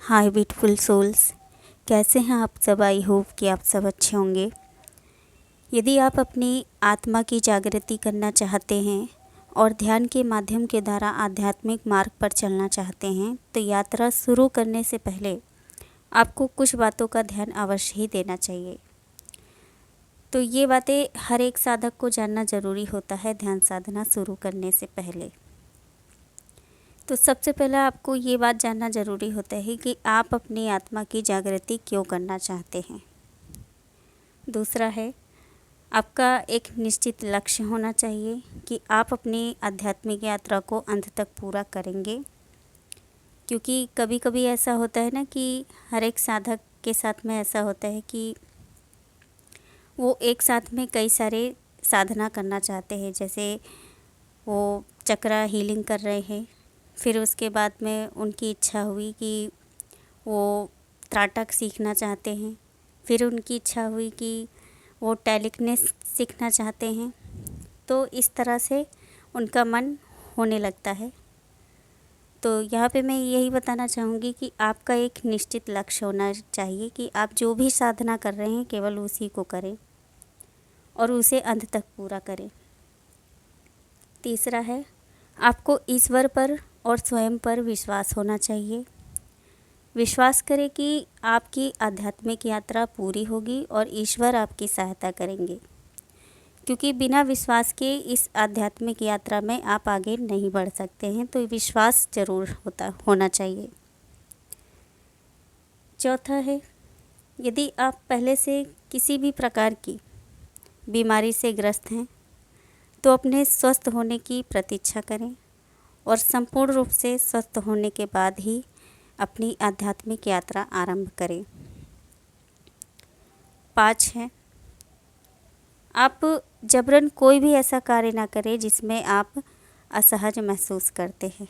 हाय beautiful souls, कैसे हैं आप सब। आई होप कि आप सब अच्छे होंगे। यदि आप अपनी आत्मा की जागृति करना चाहते हैं और ध्यान के माध्यम के द्वारा आध्यात्मिक मार्ग पर चलना चाहते हैं तो यात्रा शुरू करने से पहले आपको कुछ बातों का ध्यान अवश्य ही देना चाहिए। तो ये बातें हर एक साधक को जानना ज़रूरी होता है ध्यान साधना शुरू करने से पहले। तो सबसे पहले आपको ये बात जानना ज़रूरी होता है कि आप अपनी आत्मा की जागृति क्यों करना चाहते हैं। दूसरा है, आपका एक निश्चित लक्ष्य होना चाहिए कि आप अपनी आध्यात्मिक यात्रा को अंत तक पूरा करेंगे। क्योंकि कभी कभी ऐसा होता है ना कि हर एक साधक के साथ में ऐसा होता है कि वो एक साथ में कई सारे साधना करना चाहते हैं। जैसे वो चक्रा हीलिंग कर रहे हैं, फिर उसके बाद में उनकी इच्छा हुई कि वो त्राटक सीखना चाहते हैं, फिर उनकी इच्छा हुई कि वो टेलिकनेस सीखना चाहते हैं। तो इस तरह से उनका मन होने लगता है। तो यहाँ पे मैं यही बताना चाहूँगी कि आपका एक निश्चित लक्ष्य होना चाहिए कि आप जो भी साधना कर रहे हैं केवल उसी को करें और उसे अंत तक पूरा करें। तीसरा है, आपको ईश्वर पर और स्वयं पर विश्वास होना चाहिए। विश्वास करें कि आपकी आध्यात्मिक यात्रा पूरी होगी और ईश्वर आपकी सहायता करेंगे। क्योंकि बिना विश्वास के इस आध्यात्मिक यात्रा में आप आगे नहीं बढ़ सकते हैं। तो विश्वास ज़रूर होना चाहिए। चौथा है, यदि आप पहले से किसी भी प्रकार की बीमारी से ग्रस्त हैं तो अपने स्वस्थ होने की प्रतीक्षा करें और संपूर्ण रूप से स्वस्थ होने के बाद ही अपनी आध्यात्मिक यात्रा आरंभ करें। 5 है, आप जबरन कोई भी ऐसा कार्य ना करें जिसमें आप असहज महसूस करते हैं।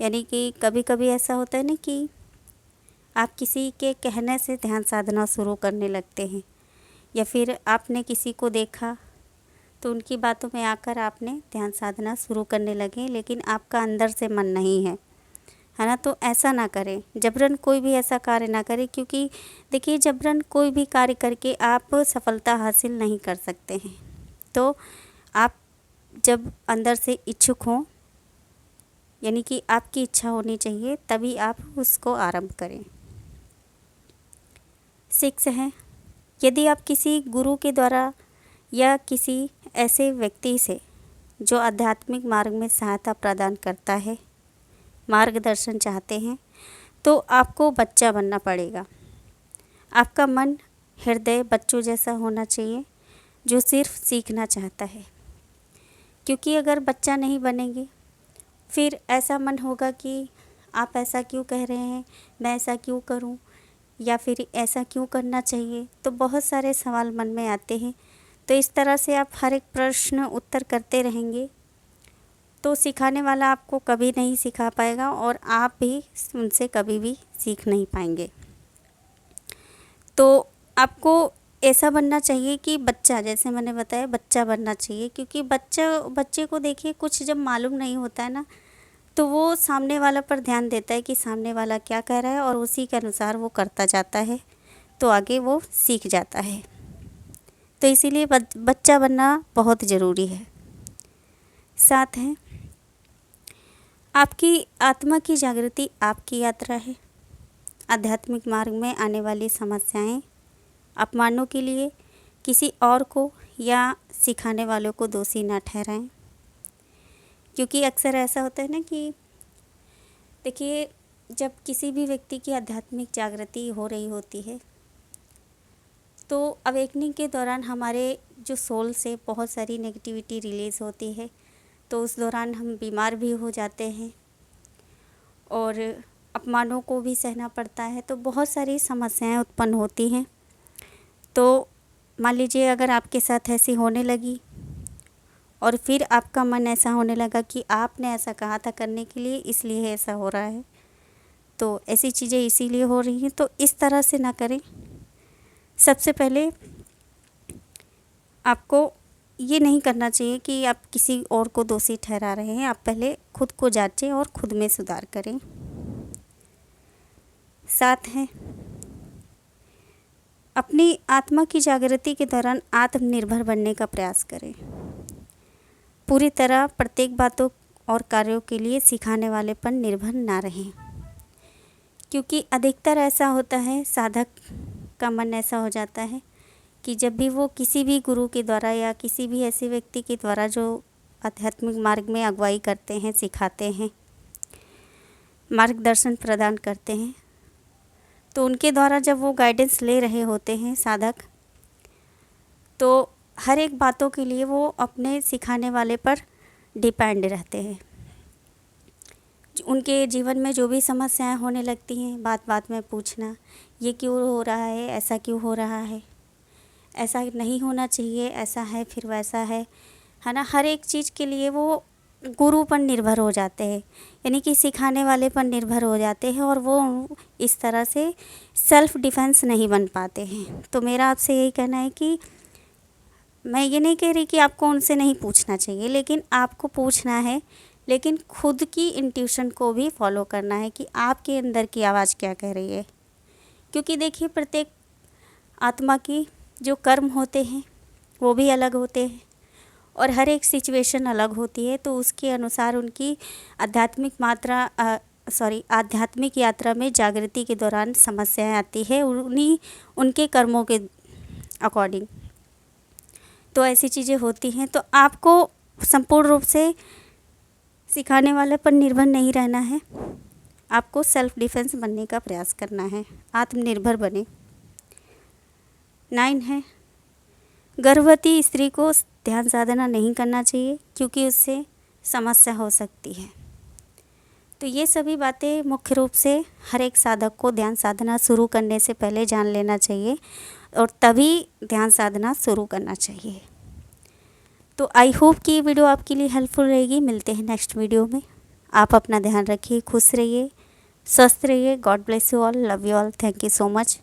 यानी कि कभी कभी ऐसा होता है ना कि आप किसी के कहने से ध्यान साधना शुरू करने लगते हैं, या फिर आपने किसी को देखा तो उनकी बातों में आकर आपने ध्यान साधना शुरू करने लगे, लेकिन आपका अंदर से मन नहीं है ना। तो ऐसा ना करें, जबरन कोई भी ऐसा कार्य ना करें। क्योंकि देखिए, जबरन कोई भी कार्य करके आप सफलता हासिल नहीं कर सकते हैं। तो आप जब अंदर से इच्छुक हों, यानी कि आपकी इच्छा होनी चाहिए, तभी आप उसको आरंभ करें। 6 है, यदि आप किसी गुरु के द्वारा या किसी ऐसे व्यक्ति से जो आध्यात्मिक मार्ग में सहायता प्रदान करता है मार्गदर्शन चाहते हैं तो आपको बच्चा बनना पड़ेगा। आपका मन हृदय बच्चों जैसा होना चाहिए जो सिर्फ सीखना चाहता है। क्योंकि अगर बच्चा नहीं बनेंगे फिर ऐसा मन होगा कि आप ऐसा क्यों कह रहे हैं, मैं ऐसा क्यों करूं, या फिर ऐसा क्यों करना चाहिए। तो बहुत सारे सवाल मन में आते हैं। तो इस तरह से आप हर एक प्रश्न उत्तर करते रहेंगे तो सिखाने वाला आपको कभी नहीं सिखा पाएगा और आप भी उनसे कभी भी सीख नहीं पाएंगे। तो आपको ऐसा बनना चाहिए कि बच्चा, जैसे मैंने बताया, बच्चा बनना चाहिए। क्योंकि बच्चे को देखिए, कुछ जब मालूम नहीं होता है ना, तो वो सामने वाला पर ध्यान देता है कि सामने वाला क्या कह रहा है और उसी के अनुसार वो करता जाता है, तो आगे वो सीख जाता है। तो इसीलिए बच्चा बनना बहुत ज़रूरी है। 7 है, आपकी आत्मा की जागृति आपकी यात्रा है। आध्यात्मिक मार्ग में आने वाली समस्याएं, अपमानों के लिए किसी और को या सिखाने वालों को दोषी ना ठहराएं। क्योंकि अक्सर ऐसा होता है ना कि देखिए, जब किसी भी व्यक्ति की आध्यात्मिक जागृति हो रही होती है तो अवेकनिंग के दौरान हमारे जो सोल से बहुत सारी नेगेटिविटी रिलीज़ होती है। तो उस दौरान हम बीमार भी हो जाते हैं और अपमानों को भी सहना पड़ता है। तो बहुत सारी समस्याएं उत्पन्न होती हैं। तो मान लीजिए, अगर आपके साथ ऐसी होने लगी और फिर आपका मन ऐसा होने लगा कि आपने ऐसा कहा था करने के लिए, इसलिए ऐसा हो रहा है, तो ऐसी चीज़ें इसीलिए हो रही हैं। तो इस तरह से ना करें। सबसे पहले आपको ये नहीं करना चाहिए कि आप किसी और को दोषी ठहरा रहे हैं। आप पहले खुद को जांचें और खुद में सुधार करें। सात है, अपनी आत्मा की जागृति के दौरान आत्मनिर्भर बनने का प्रयास करें। पूरी तरह प्रत्येक बातों और कार्यों के लिए सिखाने वाले पर निर्भर ना रहें, क्योंकि अधिकतर ऐसा होता है, साधक का मन ऐसा हो जाता है कि जब भी वो किसी भी गुरु के द्वारा या किसी भी ऐसे व्यक्ति के द्वारा जो आध्यात्मिक मार्ग में अगुवाई करते हैं, सिखाते हैं, मार्गदर्शन प्रदान करते हैं, तो उनके द्वारा जब वो गाइडेंस ले रहे होते हैं साधक, तो हर एक बातों के लिए वो अपने सिखाने वाले पर डिपेंड रहते हैं। उनके जीवन में जो भी समस्याएं होने लगती हैं, बात बात में पूछना, ये क्यों हो रहा है, ऐसा क्यों हो रहा है, ऐसा नहीं होना चाहिए, ऐसा है फिर वैसा है ना। हर एक चीज़ के लिए वो गुरु पर निर्भर हो जाते हैं, यानी कि सिखाने वाले पर निर्भर हो जाते हैं, और वो इस तरह से सेल्फ डिफेंस नहीं बन पाते हैं। तो मेरा आपसे यही कहना है कि मैं ये नहीं कह रही कि आपको उनसे नहीं पूछना चाहिए, लेकिन आपको पूछना है, लेकिन खुद की इंट्यूशन को भी फॉलो करना है कि आपके अंदर की आवाज़ क्या कह रही है। क्योंकि देखिए, प्रत्येक आत्मा की जो कर्म होते हैं वो भी अलग होते हैं, और हर एक सिचुएशन अलग होती है, तो उसके अनुसार उनकी आध्यात्मिक यात्रा में जागृति के दौरान समस्याएं आती है, उनके कर्मों के अकॉर्डिंग। तो ऐसी चीज़ें होती हैं, तो आपको संपूर्ण रूप से सिखाने वाले पर निर्भर नहीं रहना है, आपको सेल्फ डिफेंस बनने का प्रयास करना है, आत्मनिर्भर बने। 9 है, गर्भवती स्त्री को ध्यान साधना नहीं करना चाहिए, क्योंकि उससे समस्या हो सकती है। तो ये सभी बातें मुख्य रूप से हर एक साधक को ध्यान साधना शुरू करने से पहले जान लेना चाहिए, और तभी ध्यान साधना शुरू करना चाहिए। तो आई होप कि ये वीडियो आपके लिए हेल्पफुल रहेगी। मिलते हैं नेक्स्ट वीडियो में। आप अपना ध्यान रखिए, खुश रहिए, स्वस्थ रहिए। God bless you all, love you all, thank you so much.